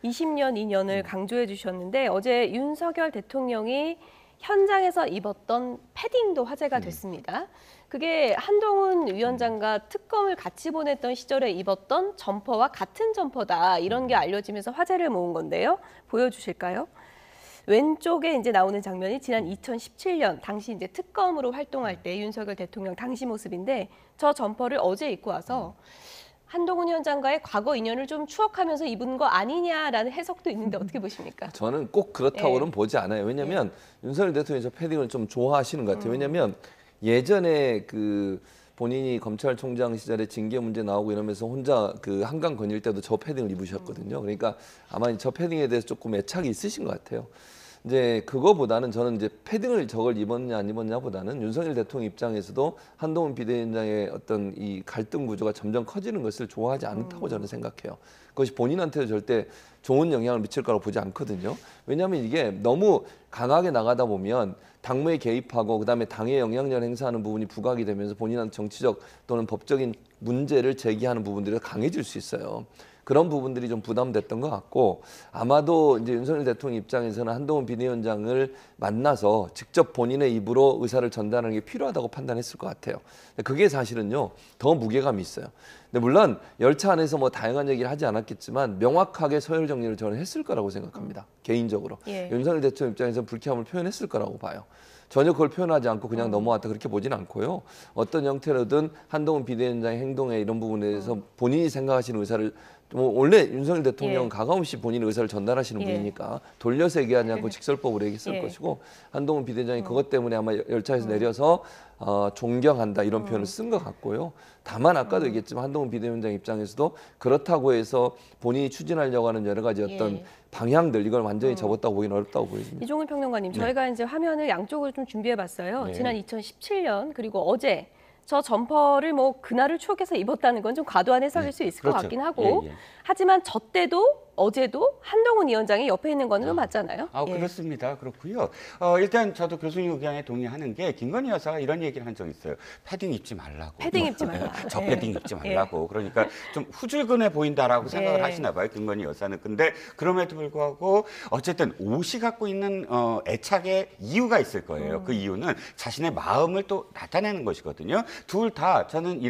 20년 인연을 강조해 주셨는데 어제 윤석열 대통령이 현장에서 입었던 패딩도 화제가 됐습니다. 그게 한동훈 위원장과 특검을 같이 보냈던 시절에 입었던 점퍼와 같은 점퍼다. 이런 게 알려지면서 화제를 모은 건데요. 보여주실까요? 왼쪽에 이제 나오는 장면이 지난 2017년 당시 이제 특검으로 활동할 때 윤석열 대통령 당시 모습인데 저 점퍼를 어제 입고 와서 한동훈 위원장과의 과거 인연을 좀 추억하면서 입은 거 아니냐라는 해석도 있는데 어떻게 보십니까? 저는 꼭 그렇다고는 보지 않아요. 왜냐하면 윤석열 대통령이 저 패딩을 좀 좋아하시는 것 같아요. 왜냐하면 예전에 그 본인이 검찰총장 시절에 징계 문제 나오고 이러면서 혼자 그 한강 거닐 때도 저 패딩을 입으셨거든요. 그러니까 아마 저 패딩에 대해서 조금 애착이 있으신 것 같아요. 이제 그거보다는 저는 이제 패딩을 저걸 입었냐 안 입었냐보다는 윤석열 대통령 입장에서도 한동훈 비대위원장의 어떤 이 갈등 구조가 점점 커지는 것을 좋아하지 않다고 저는 생각해요. 그것이 본인한테도 절대 좋은 영향을 미칠 거라고 보지 않거든요. 왜냐하면 이게 너무 강하게 나가다 보면 당무에 개입하고 그다음에 당의 영향력을 행사하는 부분이 부각이 되면서 본인한테 정치적 또는 법적인 문제를 제기하는 부분들이 강해질 수 있어요. 그런 부분들이 좀 부담됐던 것 같고 아마도 이제 윤석열 대통령 입장에서는 한동훈 비대위원장을 만나서 직접 본인의 입으로 의사를 전달하는 게 필요하다고 판단했을 것 같아요. 그게 사실은요 더 무게감이 있어요. 근데 물론 열차 안에서 뭐 다양한 얘기를 하지 않았겠지만 명확하게 서열 정리를 저는 했을 거라고 생각합니다. 개인적으로. 윤석열 대통령 입장에서 불쾌함을 표현했을 거라고 봐요. 전혀 그걸 표현하지 않고 그냥 넘어왔다 그렇게 보지는 않고요. 어떤 형태로든 한동훈 비대위원장의 행동에 이런 부분에 대해서 본인이 생각하시는 의사를 뭐 원래 윤석열 대통령은 가감없이 본인의 의사를 전달하시는 분이니까 돌려서 얘기하지 않고 직설법으로 얘기했을 것이고 한동훈 비대위원장이 그것 때문에 아마 열차에서 내려서 존경한다 이런 표현을 쓴 것 같고요. 다만 아까도 얘기했지만 한동훈 비대위원장 입장에서도 그렇다고 해서 본인이 추진하려고 하는 여러 가지 어떤 방향들 이걸 완전히 접었다고 보기는 어렵다고 보입니다. 이종훈 평론가님, 저희가 이제 화면을 양쪽으로 좀 준비해봤어요. 지난 2017년 그리고 어제 저 점퍼를 뭐 그날을 추억해서 입었다는 건 좀 과도한 해석일 수 있을 것 같긴 하고 하지만 저 때도 어제도 한동훈 위원장이 옆에 있는 거는 맞잖아요. 그렇습니다. 그렇고요. 일단 저도 교수님 의견에 동의하는 게 김건희 여사가 이런 얘기를 한 적이 있어요. 패딩 입지 말라고. 패딩 입지 말라. 저 패딩 입지 말라고. 그러니까 좀 후줄근해 보인다라고 생각을 하시나 봐요. 김건희 여사는. 근데 그럼에도 불구하고 어쨌든 옷이 갖고 있는 애착의 이유가 있을 거예요. 그 이유는 자신의 마음을 또 나타내는 것이거든요. 둘 다 저는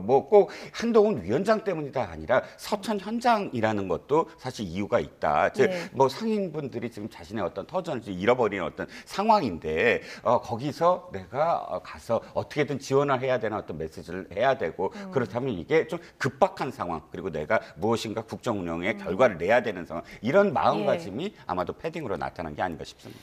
뭐 꼭 한동훈 위원장 때문이다 아니라 서천 현장이라는 것도 사실 이유가 있다. 즉 뭐 상인분들이 지금 자신의 어떤 터전을 잃어버리는 어떤 상황인데 거기서 내가 가서 어떻게든 지원을 해야 되는 어떤 메시지를 해야 되고 그렇다면 이게 좀 급박한 상황 그리고 내가 무엇인가 국정 운영의 결과를 내야 되는 상황 이런 마음가짐이 아마도 패딩으로 나타난 게 아닌가 싶습니다.